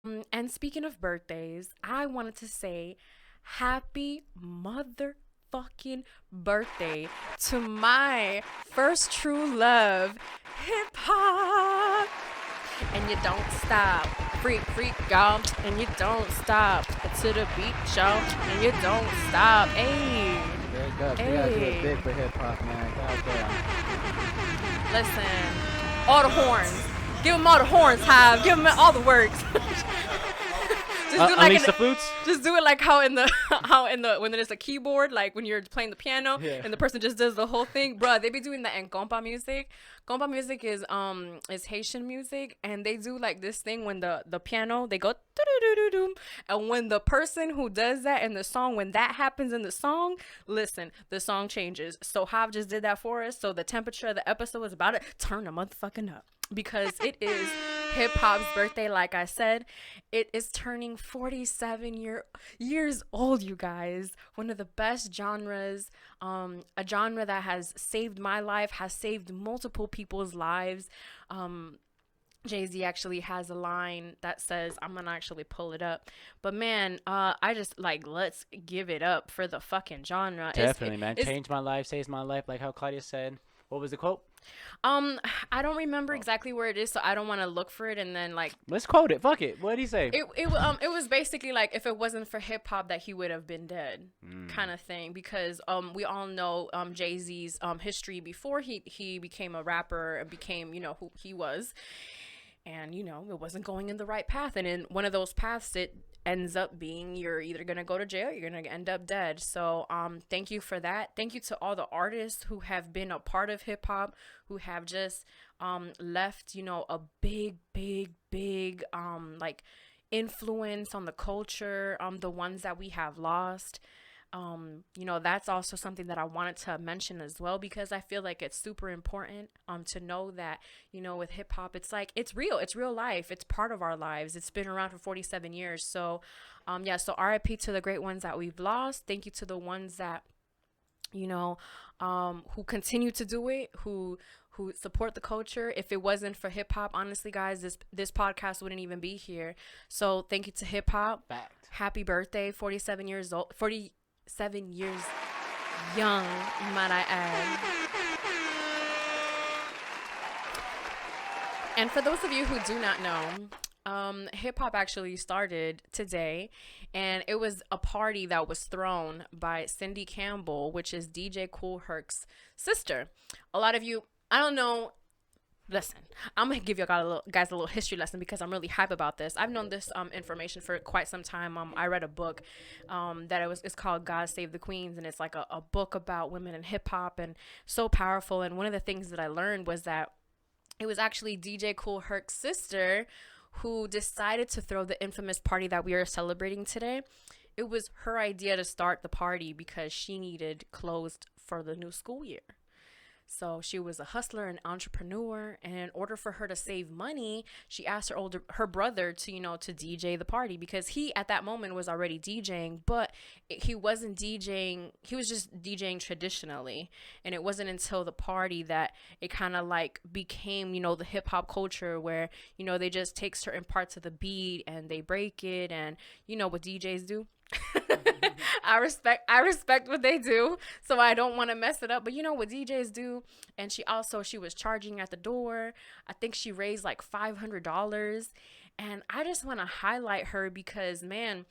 And speaking of birthdays, I wanted to say happy motherfucking birthday to my first true love, hip hop. And you don't stop. Freak, freak, y'all. And you don't stop. To the beat, y'all. And you don't stop. Hey. Big ups. We gotta do it Hey. big for hip hop, man. God damn. Listen. All the horns. Give them all the horns, Hive. Give them all the works. Just do like Unleash the flutes. just do it like how in the when there's a keyboard, like when you're playing the piano Yeah. and the person just does the whole thing. Bruh, they be doing that in compa music. Compa music is Haitian music, and they do like this thing when the piano, they go doo-doo-doo-doo-doo. And when the person who does that in the song, when that happens in the song, listen, the song changes. So Hav just did that for us. So the temperature of the episode is about to turn the motherfucking up, because it is hip hop's birthday. Like I said, it is turning 47 years old, you guys. One of the best genres, a genre that has saved my life, has saved multiple people's lives. Jay-Z actually has a line that says, I'm gonna actually pull it up. But man, I just like, let's give it up for the fucking genre. Definitely, man. It's Changed my life, saves my life, like how Claudia said. What was the quote? um I don't remember exactly where it is, so I don't want to look for it and then like Let's quote it. Fuck it. What did he say? it was basically like, if it wasn't for hip hop, that he would have been dead, kind of thing, because we all know Jay-Z's history before he became a rapper and became, who he was. And it wasn't going in the right path, and in one of those paths it ends up being, you're either going to go to jail or you're going to end up dead. So thank you for that. Thank you to all the artists who have been a part of hip hop, who have just left a big like influence on the culture, the ones that we have lost. That's also something that I wanted to mention as well, because I feel like it's super important to know that, with hip hop, it's like, it's real life, it's part of our lives, it's been around for 47 years. So yeah, so RIP to the great ones that we've lost. Thank you to the ones that, who continue to do it, who support the culture. If it wasn't for hip hop, honestly, guys, this podcast wouldn't even be here. So thank you to hip hop. Fact. Happy birthday, 47 years old, 47 years young, might I add. And for those of you who do not know, hip hop actually started today, and it was a party that was thrown by Cindy Campbell, which is DJ Kool Herc's sister. A lot of you, I don't know. Listen, I'm gonna give you guys a little history lesson, because I'm really hype about this. I've known this information for quite some time. I read a book that it's called God Save the Queens, and it's like a book about women in hip hop, and so powerful. And one of the things that I learned was that it was actually DJ Kool Herc's sister who decided to throw the infamous party that we are celebrating today. It was her idea to start the party because she needed clothes for the new school year. So she was a hustler and entrepreneur, and in order for her to save money, she asked her brother to to DJ the party, because he at that moment was already DJing, but he wasn't DJing. He was just DJing traditionally, and it wasn't until the party that it kind of like became the hip hop culture, where they just take certain parts of the beat and they break it, and what DJs do. I respect what they do, so I don't want to mess it up. But what DJs do, and she was charging at the door. I think she raised like $500, and I just want to highlight her because, man,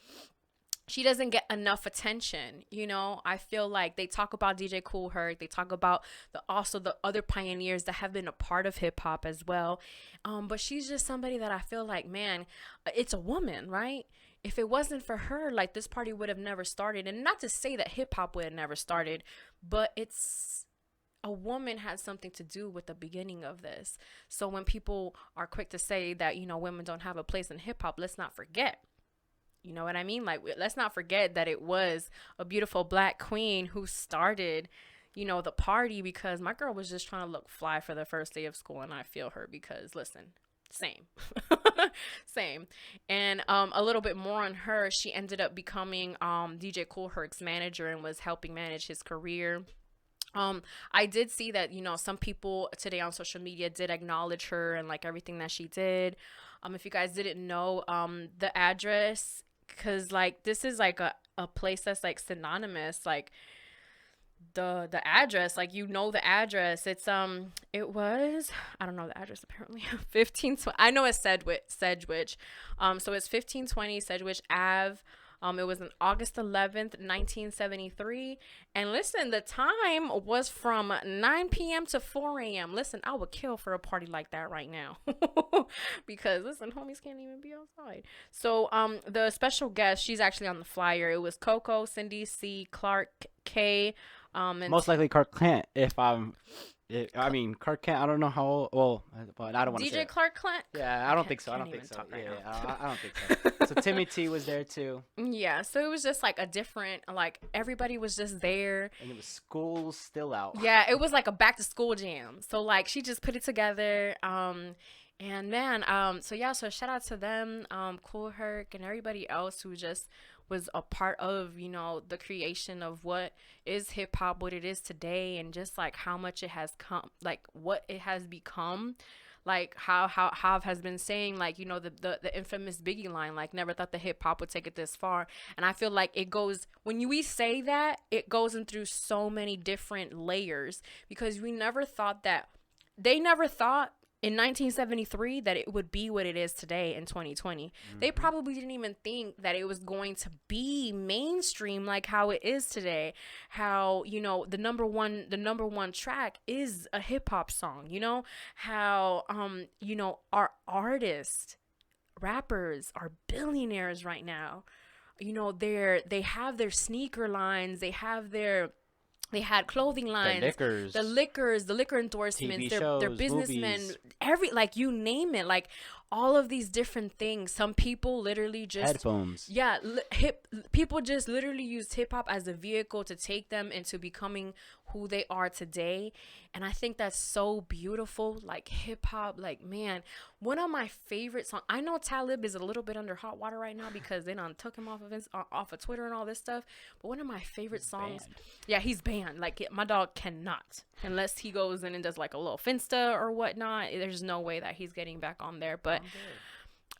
she doesn't get enough attention. I feel like they talk about DJ Kool Herc, they talk about the other pioneers that have been a part of hip hop as well. But she's just somebody that I feel like, man, it's a woman, right? If it wasn't for her, like, this party would have never started. And not to say that hip hop would have never started, but it's a woman had something to do with the beginning of this. So when people are quick to say that, women don't have a place in hip hop, let's not forget. You know what I mean? Like, let's not forget that it was a beautiful black queen who started, the party, because my girl was just trying to look fly for the first day of school. And I feel her, because, listen, same. Same. And a little bit more on her, she ended up becoming DJ Kool Herc's manager and was helping manage his career. I did see that some people today on social media did acknowledge her and like everything that she did. If you guys didn't know, the address, because like this is like a place that's like synonymous, like the address, like you know the address. It was, I don't know the address apparently. 1520, I know it's Sedgwick. So it's 1520 Sedgwick Ave. It was on August 11th, 1973. And listen, the time was from 9 p.m. to 4 a.m. Listen, I would kill for a party like that right now. Because listen, homies can't even be outside. So the special guest, she's actually on the flyer. It was Coco, Cindy C, Clark K, and Most likely Clark Kent. I mean, Clark Kent, I don't know how old. Well, but I don't want to say DJ it. Clark Clint. Yeah, I don't think so. I Can't don't think even so. talk right Yeah, now. I don't think so. So Timmy T was there too, Yeah, so it was just like a different, like everybody was just there. and it was school still out. Yeah, it was like a back to school jam. So like she just put it together. And man, so yeah, so shout out to them, Cool Herc and everybody else who just was a part of, you know, the creation of what is hip hop, what it is today, and just like how much it has come, like what it has become. Like how has been saying, like, you know, the infamous Biggie line, like never thought the hip hop would take it this far. And I feel like it goes, when we say that, it goes in through so many different layers, because we never thought that, they never thought in 1973 that it would be what it is today in 2020. They probably didn't even think that it was going to be mainstream like how it is today. How, you know, the number one track is a hip hop song, you know? How you know, our artists, rappers are billionaires right now. You know, they have their sneaker lines, they had clothing lines, the liquor endorsements, TV their shows, businessmen, movies. like you name it, like all of these different things. Some people literally just Headphones. yeah, people just literally used hip hop as a vehicle to take them into becoming who they are today. And I think that's so beautiful. Like hip hop, like man, one of my favorite songs. I know Talib is a little bit under hot water right now because they done took him off of Twitter and all this stuff. But one of my favorite songs, Banned. yeah, he's banned. Like my dog cannot, unless he goes in and does like a little Finsta or whatnot. There's no way that he's getting back on there. But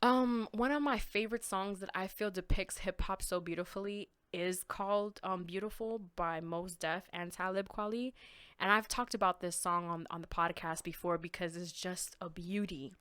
one of my favorite songs that I feel depicts hip hop so beautifully is called Beautiful by Mos Def and Talib Kweli. And I've talked about this song on the podcast before because it's just a beauty,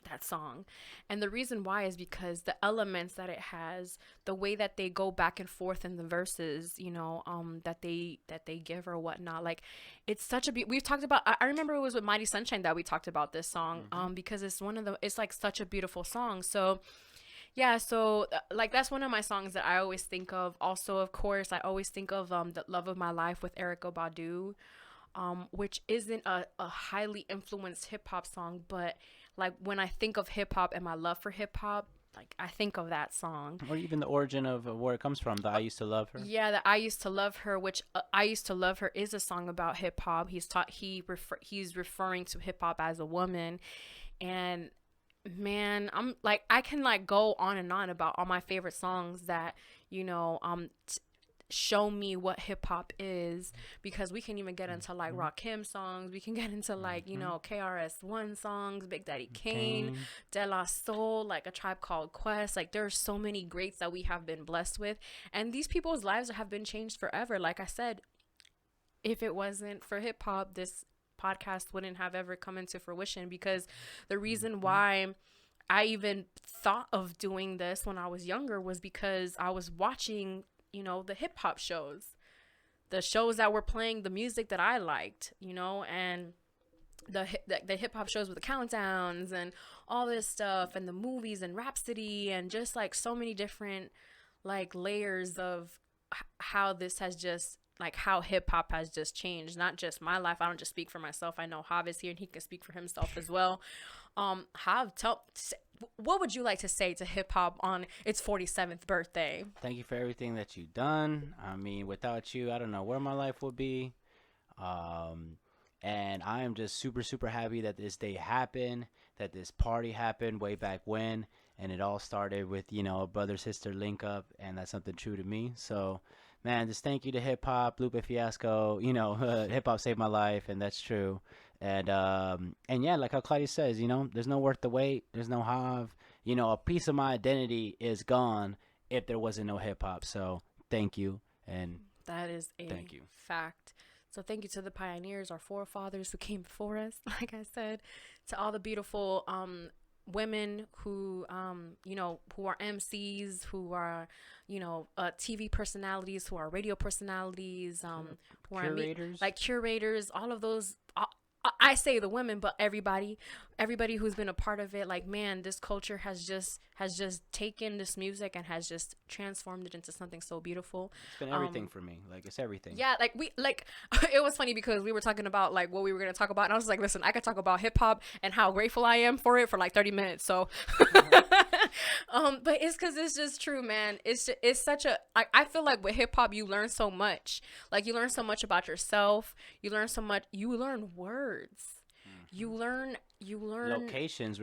that song. And the reason why is because the elements that it has, the way that they go back and forth in the verses, you know, that they give or whatnot, like it's such a we've talked about, I remember it was with Mighty Sunshine that we talked about this song, because it's like such a beautiful song. So yeah, so like that's one of my songs that I always think of. Also, of course, I always think of The Love of My Life with Erykah Badu, which isn't a highly influenced hip hop song, but like when I think of hip hop and my love for hip hop, like I think of that song. Or even the origin of where it comes from. The I Used to Love Her. Yeah, the I Used to Love Her, which I Used to Love Her is a song about hip hop. He's referring to hip hop as a woman, and man, I'm like, I can like go on and on about all my favorite songs that, you know, show me what hip hop is, because we can even get into like Rakim songs, we can get into like, you know, KRS-One songs, Big Daddy Kane, De La Soul, like A Tribe Called Quest. Like there are so many greats that we have been blessed with, and these people's lives have been changed forever. Like I said, if it wasn't for hip hop, this podcast wouldn't have ever come into fruition, because the reason why I even thought of doing this when I was younger was because I was watching, you know, the hip hop shows, the shows that were playing the music that I liked, you know, and the hip hop shows with the countdowns and all this stuff, and the movies and Rhapsody, and just like so many different like layers of how this has just, like how hip hop has just changed, not just my life. I don't just speak for myself. I know Hav is here and he can speak for himself as well. Hav, what would you like to say to hip hop on its 47th birthday? Thank you for everything that you've done. I mean, without you, I don't know where my life would be. And I am just super, super happy that this day happened, that this party happened way back when. And it all started with, you know, a brother-sister link up. And that's something true to me. So, man, just thank you to hip hop, Lupe Fiasco. You know, hip hop saved my life, and that's true. And yeah, like how Claudia says, there's no worth the wait. There's no have. A piece of my identity is gone if there wasn't no hip hop. So thank you and That is a thank you. fact. So thank you to the pioneers, our forefathers who came before us, like I said, to all the beautiful women who who are MCs, who are TV personalities, who are radio personalities, who are Curators. like curators, all of those. I say the women, but everybody who's been a part of it, like, man, this culture has just taken this music and has just transformed it into something so beautiful. It's been everything for me. Like, it's everything. Yeah, it was funny because we were talking about like what we were gonna talk about, and I was like, listen, I could talk about hip hop and how grateful I am for it for like 30 minutes. So, but it's because it's just true, man. It's such a I feel like with hip hop you learn so much. Like, you learn so much about yourself. You learn so much. You learn words. You learn Locations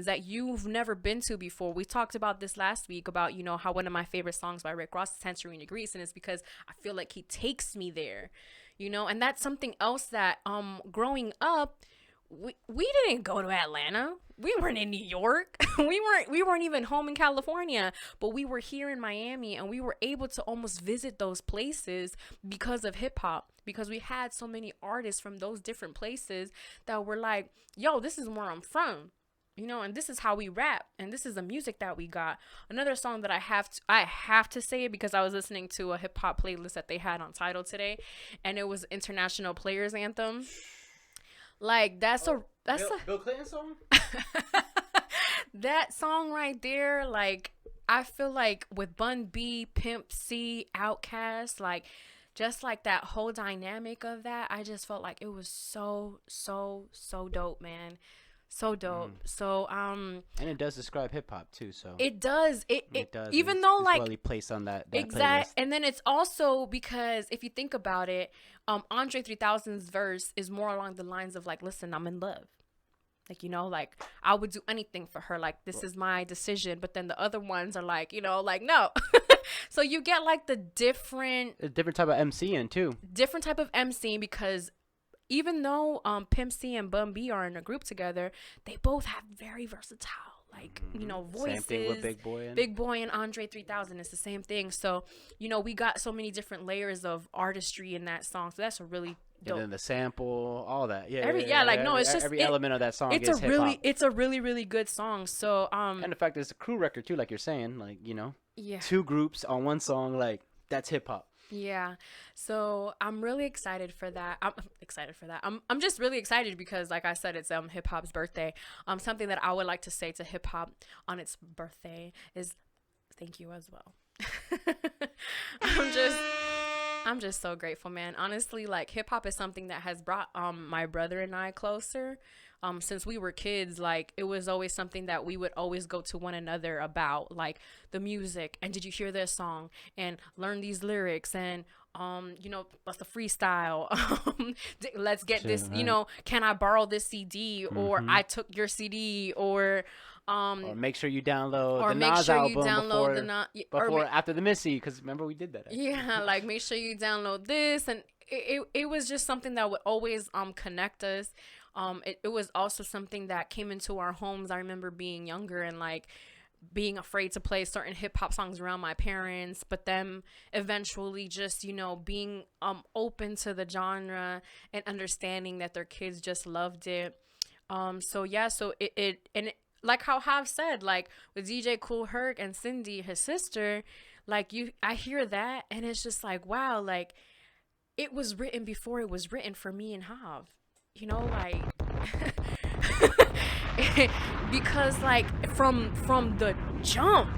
that you've never been to before. We talked about this last week about how one of my favorite songs by Rick Ross is Tangerine to Greece, and it's because I feel like he takes me there, and that's something else that growing up, we didn't go to Atlanta. We weren't in New York. we weren't even home in California, but we were here in Miami, and we were able to almost visit those places because of hip hop, because we had so many artists from those different places that were like, yo, this is where I'm from. And this is how we rap, and this is the music that we got. Another song that I have to say it because I was listening to a hip hop playlist that they had on Tidal today, and it was International Players Anthem. Like, that's a Bill Clinton song. That song right there, like, I feel like with Bun B, Pimp C, Outkast, like, just like that whole dynamic of that, I just felt like it was so dope, man. So dope. So and it does describe hip hop too. So it does. It does. Even it's, though it's like well placed on that exact, playlist. and then it's also because if you think about it, Andre 3000's verse is more along the lines of like, listen, I'm in love. Like, like, I would do anything for her. Like, this is my decision. But then the other ones are like, like, no. So you get like the different type of MCing too. Different type of MCing, because even though Pimp C and Bun B are in a group together, they both have very versatile, like, voices. Same thing with Big Boy and Andre 3000. It's the same thing. So, we got so many different layers of artistry in that song. So that's a really dope. And then the sample, all that. It's just every element of that song it's is hip-hop. It's a really, really good song. So, and the fact that it's a crew record too, like you're saying, like, yeah, 2 groups on one song, like, that's hip-hop. Yeah. So I'm really excited for that. I'm just really excited because, like I said, it's hip hop's birthday. Something that I would like to say to hip hop on its birthday is thank you as well. I'm just so grateful, man. Honestly, like, hip hop is something that has brought my brother and I closer. Since we were kids, like, it was always something that we would always go to one another about, like, the music, and did you hear this song, and learn these lyrics, and what's the freestyle, let's get this, can I borrow this CD, or I took your CD, or make sure you download or the make Nas sure album you download before after the Missy, because remember we did that. Yeah, like, make sure you download this, and it was just something that would always connect us. It was also something that came into our homes. I remember being younger and like being afraid to play certain hip hop songs around my parents, but then eventually just, being open to the genre and understanding that their kids just loved it. So like how Hav said, like with DJ Kool Herc and Cindy, his sister, like I hear that and it's just like, wow, like it was written before it was written for me and Hav. Like because like from the jump,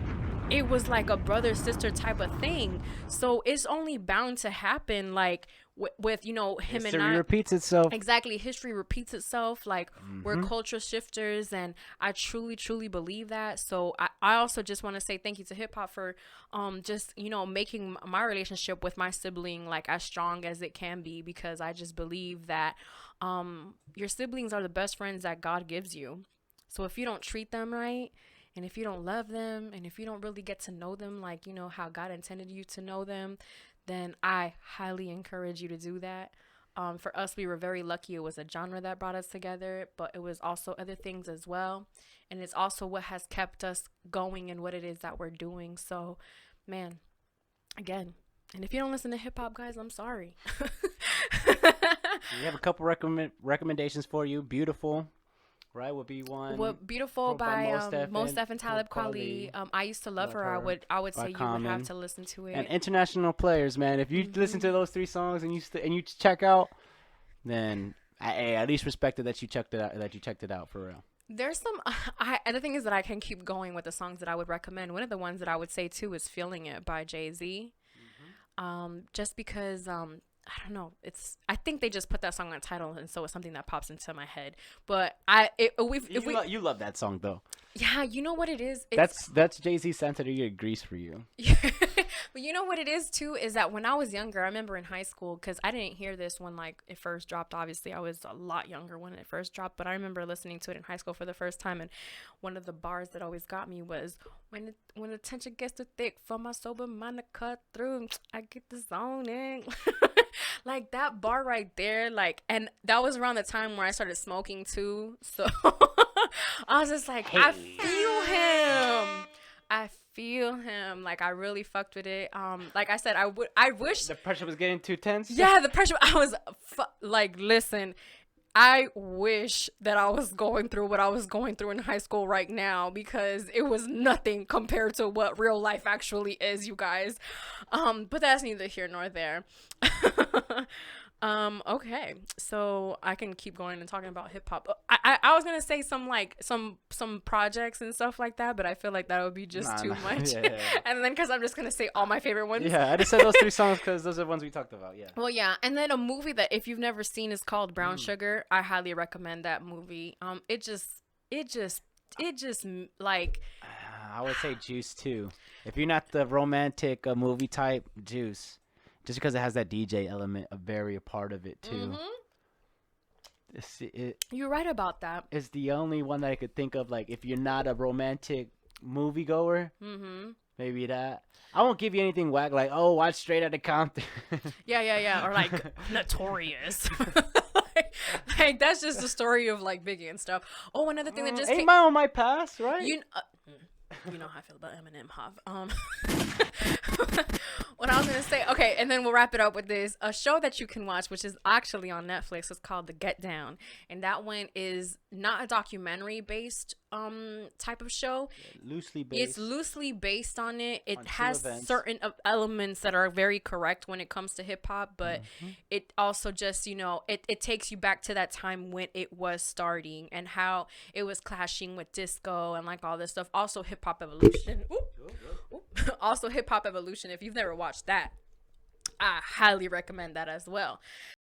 it was like a brother sister type of thing. So it's only bound to happen, like with him and I. History repeats itself. Exactly, history repeats itself. Like we're culture shifters, and I truly believe that. So I also just want to say thank you to hip hop for just making my relationship with my sibling like as strong as it can be, because I just believe that your siblings are the best friends that God gives you. So if you don't treat them right, and if you don't love them, and if you don't really get to know them like how God intended you to know them, then I highly encourage you to do that. For us, we were very lucky. It was a genre that brought us together, but it was also other things as well. And it's also what has kept us going and what it is that we're doing. So, man, again, and if you don't listen to hip hop, guys, I'm sorry. We have a couple recommendations for you. Beautiful, right? Would be one. Well, Beautiful by Mos Def and Talib Kweli. Kweli. I used to love her. Her. I would By say you would Common. have to listen to it. And international players, man. If you listen to those 3 songs and you check out, then I at least respect it that you checked it out. That you checked it out for real. There's some, and the thing is that I can keep going with the songs that I would recommend. One of the ones that I would say too is "Feeling It" by Jay-Z. Just because I don't know, I think they just put that song on title, and so it's something that pops into my head. But You love that song though. yeah, you know what it is. It's, That's Jay-Z Santeria Grease for you. but you know what it is too is that when I was younger, I remember in high school, because I didn't hear this when like it first dropped. Obviously, I was a lot younger when it first dropped, but I remember listening to it in high school for the first time, and one of the bars that always got me was when the tension gets too thick for my sober mind to cut through, I get the zoning. Like that bar right there, like, and that was around the time where I started smoking too. So I was just like, I feel him. Like I really fucked with it. Like I said, I wish The pressure was getting too tense. yeah, the pressure. I was like, listen, I wish that I was going through what I was going through in high school right now, because it was nothing compared to what real life actually is, you guys. But that's neither here nor there. Okay, so I can keep going and talking about hip hop. I was gonna say some projects and stuff like that, but I feel like that would be just too much. Yeah. And then because I'm just gonna say all my favorite ones. Yeah, I just said those 3 songs because those are the ones we talked about. Yeah. Well, yeah, and then a movie that if you've never seen is called Brown Sugar. I highly recommend that movie. It just like I would say Juice too. If you're not the romantic movie type, Juice. Just because it has that DJ element, a part of it too. You're right about that. It's the only one that I could think of. Like, if you're not a romantic moviegoer, maybe that. I won't give you anything whack like, oh, watch Straight Outta Compton. Yeah, or like Notorious. like that's just the story of like Biggie and stuff. Oh, another thing that just Ain't My On My Past, right? You know how I feel about Eminem, Hav. What I was gonna say, okay, and then we'll wrap it up with this. A show that you can watch, which is actually on Netflix, is called The Get Down, and that one is not a documentary based type of show. Loosely based. It's loosely based on it. It On two has events. certain elements that are very correct when it comes to hip hop, but it also just, it takes you back to that time when it was starting and how it was clashing with disco and like all this stuff. Also Hip Hop Evolution. Also Hip Hop Evolution. If you've never watched that, I highly recommend that as well.